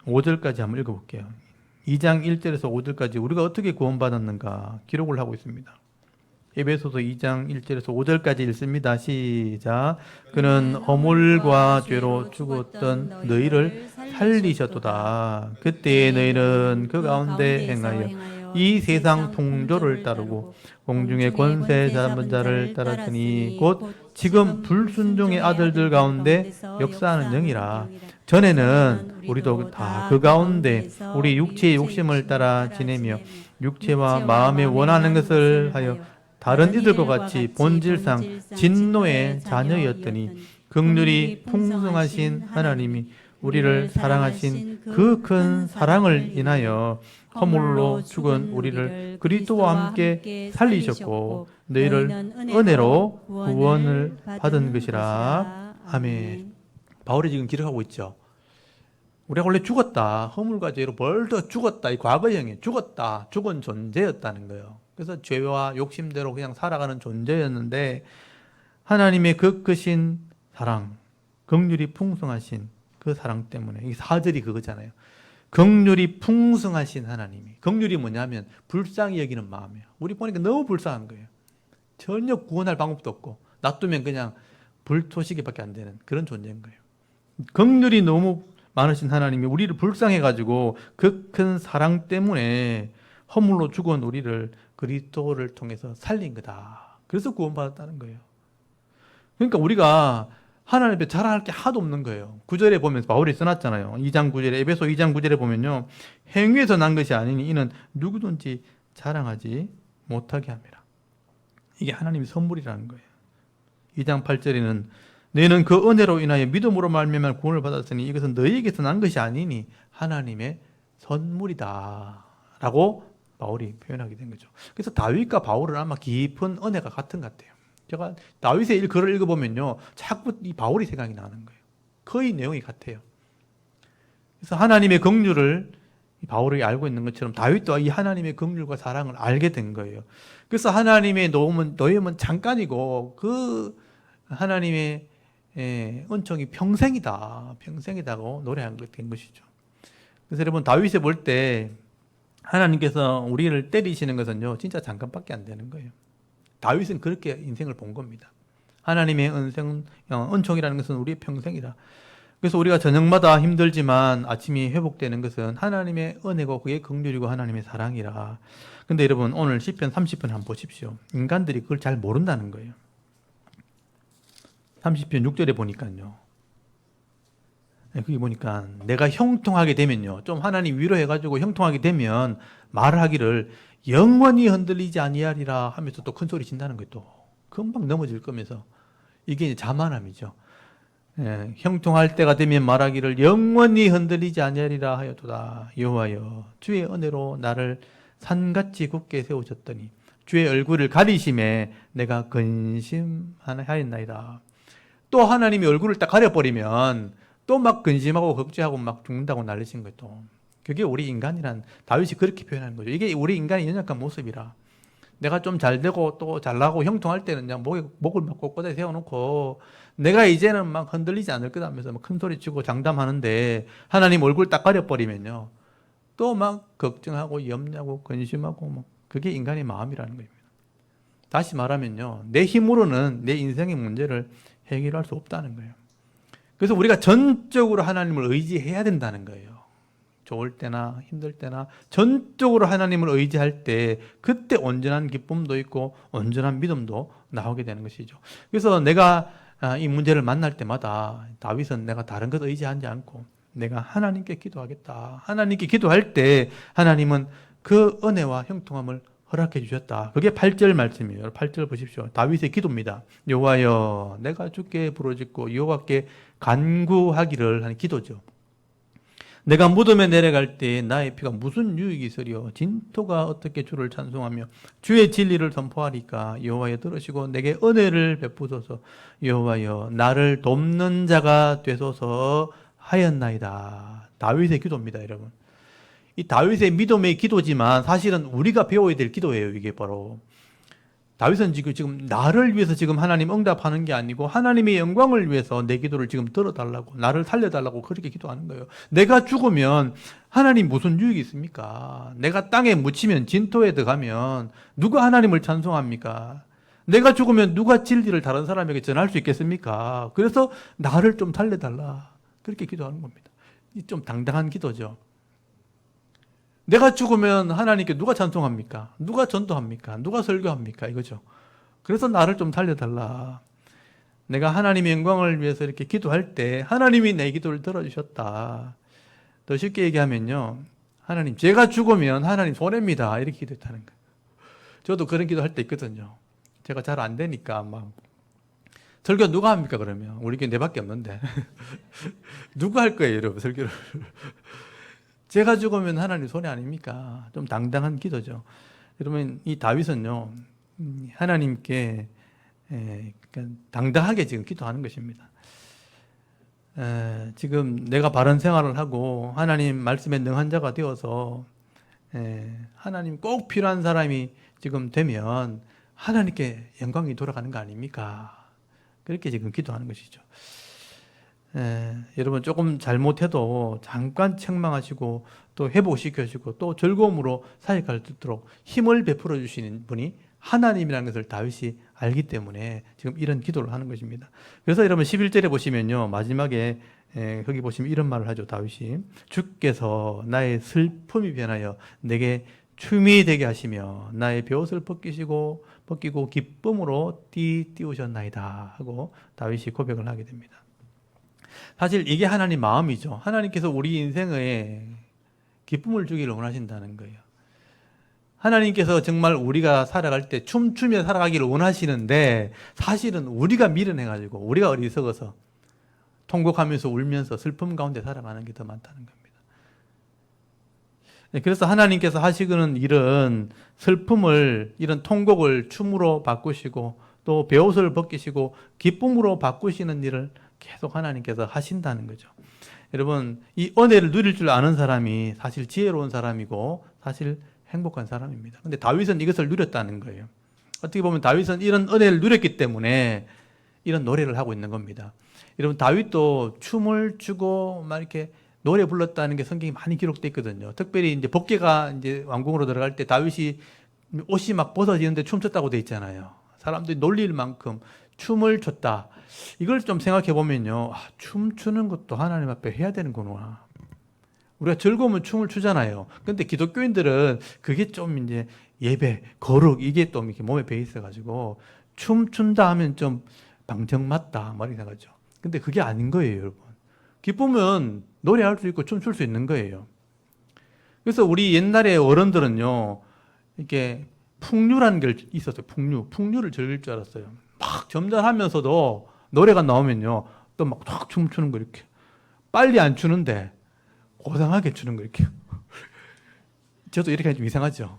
5절까지 한번 읽어볼게요. 2장 1절에서 5절까지 우리가 어떻게 구원받았는가 기록을 하고 있습니다. 에베소서 2장 1절에서 5절까지 읽습니다. 시작. 그는 허물과 죄로 죽었던 너희를 살리셨도다. 그때의 너희는 그 가운데 행하여 이 세상 풍조를 따르고 공중의 권세 잡은 자를 따랐으니 곧 지금 불순종의 아들들 가운데 역사하는 영이라. 전에는 우리도 다 그 가운데 우리 육체의 욕심을 따라 지내며 육체와 마음에 원하는 것을 하여 다른 이들과 같이 본질상 진노의 자녀였더니 긍휼이 풍성하신 하나님이 우리를 사랑하신 그 큰 사랑을 인하여 허물로 죽은 우리를 그리스도와 함께 살리셨고 너희를 은혜로 구원을 받은 것이라. 아멘. 바울이 지금 기록하고 있죠. 우리가 원래 죽었다. 허물과 죄로 벌써 죽었다. 이 과거형이 죽었다. 죽은 존재였다는 거예요. 그래서 죄와 욕심대로 그냥 살아가는 존재였는데 하나님의 그 크신 사랑, 긍휼이 풍성하신 그 사랑 때문에 이 4절이 그거잖아요. 긍휼이 풍성하신 하나님이. 긍휼이 뭐냐면 불쌍히 여기는 마음이에요. 우리 보니까 너무 불쌍한 거예요. 전혀 구원할 방법도 없고 놔두면 그냥 불토시기밖에 안 되는 그런 존재인 거예요. 긍휼이 너무 많으신 하나님이 우리를 불쌍해가지고 그 큰 사랑 때문에 허물로 죽은 우리를 그리스도를 통해서 살린 거다. 그래서 구원받았다는 거예요. 그러니까 우리가 하나님 앞에 자랑할 게 하나도 없는 거예요. 9절에 보면 바울이 써놨잖아요. 2장 9절에 에베소 2장 9절에 보면요. 행위에서 난 것이 아니니 이는 누구든지 자랑하지 못하게 합니다. 이게 하나님의 선물이라는 거예요. 2장 8절에는 너희는 그 은혜로 인하여 믿음으로 말미암아 구원을 받았으니 이것은 너희에게서 난 것이 아니니 하나님의 선물이다 라고 바울이 표현하게 된 거죠. 그래서 다윗과 바울은 아마 깊은 은혜가 같은 것 같아요. 제가 다윗의 글을 읽어보면요 자꾸 이 바울이 생각이 나는 거예요. 거의 내용이 같아요. 그래서 하나님의 긍휼을 바울이 알고 있는 것처럼 다윗도 이 하나님의 긍휼과 사랑을 알게 된 거예요. 그래서 하나님의 노임은 잠깐이고 그 하나님의 은총이 평생이다고 노래한 것 된 것이죠. 그래서 여러분 다윗을 볼 때 하나님께서 우리를 때리시는 것은요 진짜 잠깐밖에 안 되는 거예요. 다윗은 그렇게 인생을 본 겁니다. 하나님의 은총이라는 것은 우리의 평생이다. 그래서 우리가 저녁마다 힘들지만 아침이 회복되는 것은 하나님의 은혜고 그게 긍휼이고 하나님의 사랑이라. 근데 여러분 오늘 시편 30편 한번 보십시오. 인간들이 그걸 잘 모른다는 거예요. 30편 6절에 보니까요. 거기 보니까 내가 형통하게 되면요. 좀 하나님 위로해가지고 형통하게 되면 말을 하기를 영원히 흔들리지 아니하리라 하면서 또 큰 소리 친다는 거예요. 또 금방 넘어질 거면서 이게 이제 자만함이죠. 형통할 때가 되면 말하기를 영원히 흔들리지 아니하리라 하여도다. 여호와여 주의 은혜로 나를 산같이 굳게 세우셨더니 주의 얼굴을 가리심에 내가 근심하였나이다. 또 하나님이 얼굴을 딱 가려버리면 또 막 근심하고 걱정하고 막 죽는다고 난리신 거예요. 또. 그게 우리 인간이란 다윗이 그렇게 표현하는 거죠. 이게 우리 인간의 연약한 모습이라. 내가 좀 잘 되고 또 잘나고 형통할 때는 그냥 목을 막 꼿꼿하게 세워놓고 내가 이제는 막 흔들리지 않을 거다 하면서 막 큰 소리 치고 장담하는데 하나님 얼굴 딱 가려버리면요. 또 막 걱정하고 염려하고 근심하고 뭐 그게 인간의 마음이라는 겁니다. 다시 말하면요. 내 힘으로는 내 인생의 문제를 해결할 수 없다는 거예요. 그래서 우리가 전적으로 하나님을 의지해야 된다는 거예요. 좋을 때나 힘들 때나 전적으로 하나님을 의지할 때 그때 온전한 기쁨도 있고 온전한 믿음도 나오게 되는 것이죠. 그래서 내가 이 문제를 만날 때마다 다윗은 내가 다른 것 의지하지 않고 내가 하나님께 기도하겠다. 하나님께 기도할 때 하나님은 그 은혜와 형통함을 허락해 주셨다. 그게 8절 말씀이에요. 8절 보십시오. 다윗의 기도입니다. 여호와여 내가 주께 부르짖고 여호와께 간구하기를 하는 기도죠. 내가 무덤에 내려갈 때 나의 피가 무슨 유익이 있으리요. 진토가 어떻게 주를 찬송하며 주의 진리를 선포하리까. 여호와여 들으시고 내게 은혜를 베푸소서. 여호와여 나를 돕는 자가 되소서 하였나이다. 다윗의 기도입니다, 여러분. 이 다윗의 믿음의 기도지만 사실은 우리가 배워야 될 기도예요. 이게 바로 다윗은 지금 나를 위해서 지금 하나님 응답하는 게 아니고 하나님의 영광을 위해서 내 기도를 지금 들어달라고 나를 살려달라고 그렇게 기도하는 거예요. 내가 죽으면 하나님 무슨 유익이 있습니까? 내가 땅에 묻히면 진토에 들어가면 누가 하나님을 찬송합니까? 내가 죽으면 누가 진리를 다른 사람에게 전할 수 있겠습니까? 그래서 나를 좀 살려달라 그렇게 기도하는 겁니다. 좀 당당한 기도죠. 내가 죽으면 하나님께 누가 찬송합니까? 누가 전도합니까? 누가 설교합니까? 이거죠. 그래서 나를 좀 살려달라. 내가 하나님의 영광을 위해서 이렇게 기도할 때 하나님이 내 기도를 들어주셨다. 더 쉽게 얘기하면요. 하나님, 제가 죽으면 하나님 손해입니다. 이렇게 기도했다는 거예요. 저도 그런 기도 할 때 있거든요. 제가 잘 안 되니까 막 설교 누가 합니까, 그러면? 우리 교회 내밖에 없는데. 누가 할 거예요, 여러분, 설교를? 제가 죽으면 하나님 손해 아닙니까? 좀 당당한 기도죠. 여러분, 이 다윗은요, 하나님께 그러니까 당당하게 지금 기도하는 것입니다. 지금 내가 바른 생활을 하고 하나님 말씀에 능한 자가 되어서 하나님 꼭 필요한 사람이 지금 되면 하나님께 영광이 돌아가는 거 아닙니까? 그렇게 지금 기도하는 것이죠. 여러분 조금 잘못해도 잠깐 책망하시고 또 회복시켜주시고 또 즐거움으로 사역할 수 있도록 힘을 베풀어 주시는 분이 하나님이라는 것을 다윗이 알기 때문에 지금 이런 기도를 하는 것입니다. 그래서 여러분 11절에 보시면요, 마지막에 거기 보시면 이런 말을 하죠. 다윗이 주께서 나의 슬픔이 변하여 내게 춤이 되게 하시며 나의 벼옷을 벗기고 기쁨으로 띄우셨나이다 하고 다윗이 고백을 하게 됩니다. 사실 이게 하나님 마음이죠. 하나님께서 우리 인생에 기쁨을 주기를 원하신다는 거예요. 하나님께서 정말 우리가 살아갈 때 춤추며 살아가기를 원하시는데 사실은 우리가 미련해가지고 우리가 어리석어서 통곡하면서 울면서 슬픔 가운데 살아가는 게 더 많다는 겁니다. 그래서 하나님께서 하시는 일은 슬픔을, 이런 통곡을 춤으로 바꾸시고 또 벼옷을 벗기시고 기쁨으로 바꾸시는 일을 계속 하나님께서 하신다는 거죠. 여러분, 이 은혜를 누릴 줄 아는 사람이 사실 지혜로운 사람이고 사실 행복한 사람입니다. 근데 다윗은 이것을 누렸다는 거예요. 어떻게 보면 다윗은 이런 은혜를 누렸기 때문에 이런 노래를 하고 있는 겁니다. 여러분, 다윗도 춤을 추고 막 이렇게 노래 불렀다는 게 성경에 많이 기록되어 있거든요. 특별히 이제 복개가 이제 왕궁으로 들어갈 때 다윗이 옷이 막 벗어지는데 춤췄다고 돼 있잖아요. 사람들이 놀릴 만큼 춤을 췄다. 이걸 좀 생각해 보면요, 춤추는 것도 하나님 앞에 해야 되는구나. 우리가 즐거우면 춤을 추잖아요. 근데 기독교인들은 그게 좀 이제 예배, 거룩, 이게 또 이렇게 몸에 배어 있어가지고 춤춘다 하면 좀 방정 맞다. 말이 나가죠. 근데 그게 아닌 거예요, 여러분. 기쁘면 노래할 수 있고 춤출 수 있는 거예요. 그래서 우리 옛날에 어른들은요, 이렇게 풍류라는 게 있었어요. 풍류를 즐길 줄 알았어요. 막 점잖하면서도 노래가 나오면요, 또 막 탁 춤추는 거 이렇게. 빨리 안 추는데 고상하게 추는 거 이렇게. 저도 이렇게 하면 좀 이상하죠.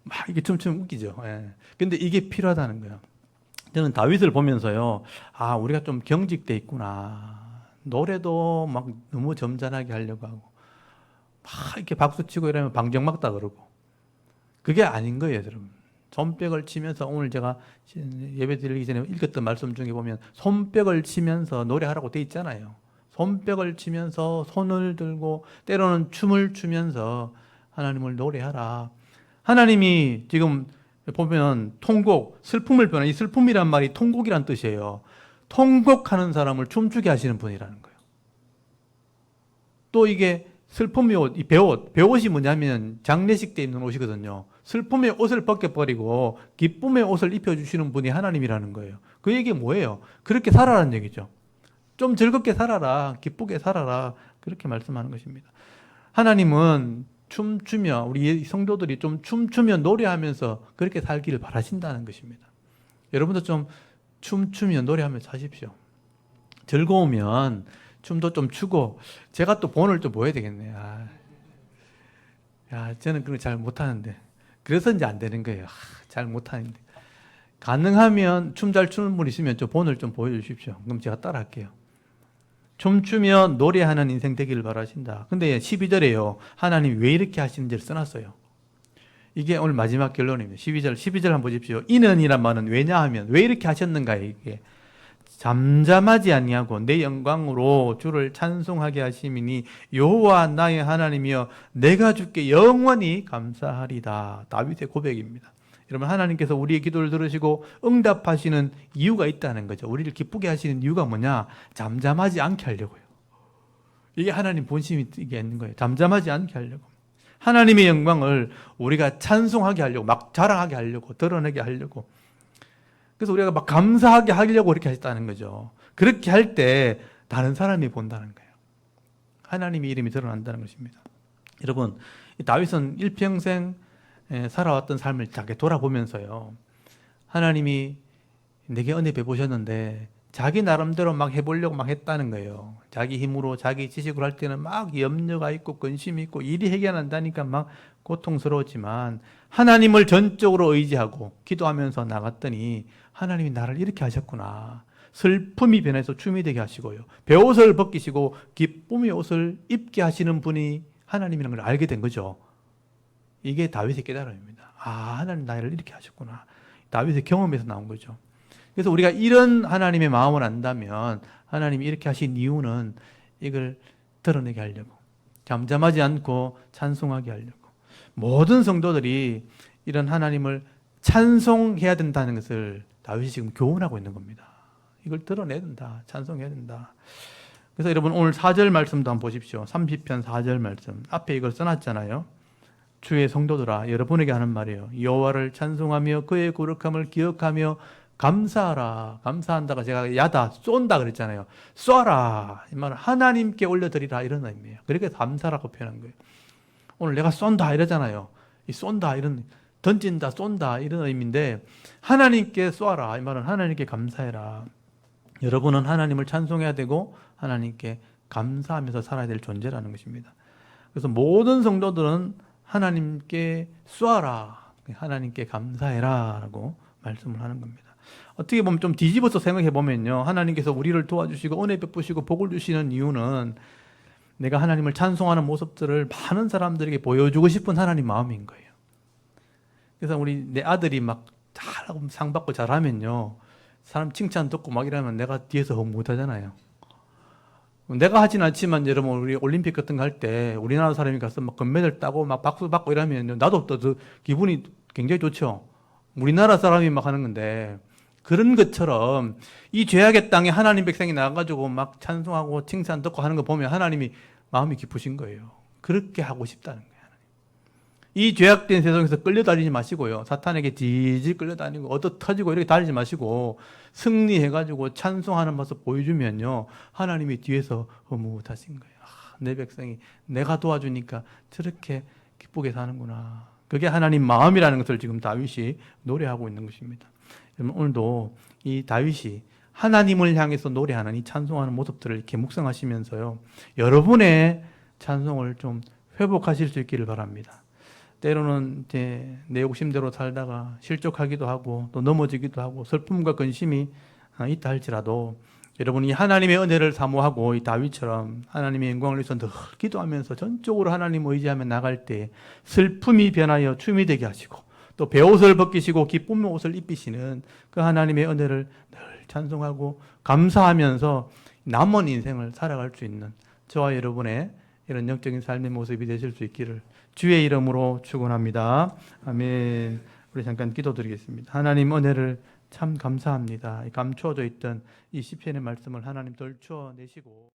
막 이게 춤추면 웃기죠. 예. 근데 이게 필요하다는 거예요. 저는 다윗을 보면서요, 우리가 좀 경직돼 있구나. 노래도 막 너무 점잖하게 하려고 하고, 막 이렇게 박수 치고 이러면 방정맞다 그러고. 그게 아닌 거예요, 여러분. 손뼉을 치면서, 오늘 제가 예배 드리기 전에 읽었던 말씀 중에 보면 손뼉을 치면서 노래하라고 돼 있잖아요. 손뼉을 치면서 손을 들고 때로는 춤을 추면서 하나님을 노래하라. 하나님이 지금 보면 통곡, 슬픔을 표현한, 이 슬픔이란 말이 통곡이란 뜻이에요. 통곡하는 사람을 춤추게 하시는 분이라는 거예요. 또 이게 슬픔의 옷, 이 배옷이 뭐냐면 장례식 때 입는 옷이거든요. 슬픔의 옷을 벗겨버리고 기쁨의 옷을 입혀주시는 분이 하나님이라는 거예요. 그 얘기 뭐예요? 그렇게 살아라는 얘기죠. 좀 즐겁게 살아라, 기쁘게 살아라, 그렇게 말씀하는 것입니다. 하나님은 춤추며, 우리 성도들이 좀 춤추며 노래하면서 그렇게 살기를 바라신다는 것입니다. 여러분도 좀 춤추며 노래하면서 사십시오. 즐거우면 춤도 좀 추고, 제가 또 본을 좀 보여야 되겠네. 저는 그런 거 잘 못하는데. 그래서 이제 안 되는 거예요. 잘 못하는데. 가능하면 춤 잘 추는 분 있으면 좀 본을 좀 보여주십시오. 그럼 제가 따라 할게요. 춤추며 노래하는 인생 되기를 바라신다. 근데 12절에요. 하나님 왜 이렇게 하시는지를 써놨어요. 이게 오늘 마지막 결론입니다. 12절 한번 보십시오. 이는이란 말은 왜냐하면, 왜 이렇게 하셨는가, 이게. 잠잠하지 아니하고 내 영광으로 주를 찬송하게 하심이니 여호와 나의 하나님이여 내가 주께 영원히 감사하리다. 다윗의 고백입니다. 여러분, 하나님께서 우리의 기도를 들으시고 응답하시는 이유가 있다는 거죠. 우리를 기쁘게 하시는 이유가 뭐냐? 잠잠하지 않게 하려고요. 이게 하나님 본심이 있는 거예요. 잠잠하지 않게 하려고. 하나님의 영광을 우리가 찬송하게 하려고, 막 자랑하게 하려고, 드러내게 하려고. 그래서 우리가 막 감사하게 하려고 그렇게 하셨다는 거죠. 그렇게 할 때 다른 사람이 본다는 거예요. 하나님의 이름이 드러난다는 것입니다. 여러분, 다윗은 일평생 살아왔던 삶을 자기 돌아보면서요, 하나님이 내게 은혜 베푸셨는데 자기 나름대로 막 해보려고 막 했다는 거예요. 자기 힘으로 자기 지식으로 할 때는 막 염려가 있고 근심이 있고 일이 해결한다니까 막 고통스러웠지만 하나님을 전적으로 의지하고 기도하면서 나갔더니 하나님이 나를 이렇게 하셨구나. 슬픔이 변해서 춤이 되게 하시고요. 베옷을 벗기시고 기쁨의 옷을 입게 하시는 분이 하나님이라는 걸 알게 된 거죠. 이게 다윗의 깨달음입니다. 아, 하나님 나를 이렇게 하셨구나. 다윗의 경험에서 나온 거죠. 그래서 우리가 이런 하나님의 마음을 안다면 하나님이 이렇게 하신 이유는 이걸 드러내게 하려고, 잠잠하지 않고 찬송하게 하려고, 모든 성도들이 이런 하나님을 찬송해야 된다는 것을 다윗이 지금 교훈하고 있는 겁니다. 이걸 드러내야 된다. 찬송해야 된다. 그래서 여러분 오늘 4절 말씀도 한번 보십시오. 30편 4절 말씀. 앞에 이걸 써놨잖아요. 주의 성도들아, 여러분에게 하는 말이에요. 여호와를 찬송하며 그의 거룩함을 기억하며 감사하라. 감사한다가 제가 야다, 쏜다 그랬잖아요. 쏘라. 이 말은 하나님께 올려드리라 이런 의미예요. 그렇게 감사라고 표현한 거예요. 오늘 내가 쏜다 이러잖아요. 이 쏜다 이런, 던진다, 쏜다 이런 의미인데 하나님께 쏘아라. 이 말은 하나님께 감사해라. 여러분은 하나님을 찬송해야 되고 하나님께 감사하면서 살아야 될 존재라는 것입니다. 그래서 모든 성도들은 하나님께 쏘아라. 하나님께 감사해라 라고 말씀을 하는 겁니다. 어떻게 보면 좀 뒤집어서 생각해 보면요, 하나님께서 우리를 도와주시고 은혜 베푸시고 복을 주시는 이유는 내가 하나님을 찬송하는 모습들을 많은 사람들에게 보여주고 싶은 하나님 마음인 거예요. 그래서 내 아들이 막 잘하고 상 받고 잘하면요, 사람 칭찬 듣고 막 이러면 내가 뒤에서 못하잖아요. 내가 하진 않지만 여러분 우리 올림픽 같은 거 할 때 우리나라 사람이 가서 막 금메달 따고 막 박수 받고 이러면 나도 또 기분이 굉장히 좋죠. 우리나라 사람이 막 하는 건데, 그런 것처럼 이 죄악의 땅에 하나님 백성이 나가가지고 막 찬송하고 칭찬 듣고 하는 거 보면 하나님이 마음이 기쁘신 거예요. 그렇게 하고 싶다는 거예요. 이 죄악된 세상에서 끌려다니지 마시고요, 사탄에게 지지 끌려다니고 얻어 터지고 이렇게 다니지 마시고 승리해가지고 찬송하는 모습 보여주면요, 하나님이 뒤에서 흐뭇하신 거예요. 아, 내 백성이 내가 도와주니까 저렇게 기쁘게 사는구나. 그게 하나님 마음이라는 것을 지금 다윗이 노래하고 있는 것입니다. 오늘도 이 다윗이 하나님을 향해서 노래하는 이 찬송하는 모습들을 이렇게 묵상하시면서요, 여러분의 찬송을 좀 회복하실 수 있기를 바랍니다. 때로는 이제 내 욕심대로 살다가 실족하기도 하고 또 넘어지기도 하고 슬픔과 근심이 있다 할지라도 여러분이 하나님의 은혜를 사모하고 이 다윗처럼 하나님의 영광을 위해서 늘 기도하면서 전적으로 하나님 의지하며 나갈 때 슬픔이 변하여 춤이 되게 하시고 또 베옷을 벗기시고 기쁨의 옷을 입히시는 그 하나님의 은혜를 늘 찬송하고 감사하면서 남은 인생을 살아갈 수 있는 저와 여러분의 이런 영적인 삶의 모습이 되실 수 있기를 주의 이름으로 축원합니다. 아멘. 우리 잠깐 기도드리겠습니다. 하나님 은혜를 참 감사합니다. 감추어져 있던 이 시편의 말씀을 하나님 덜 추어내시고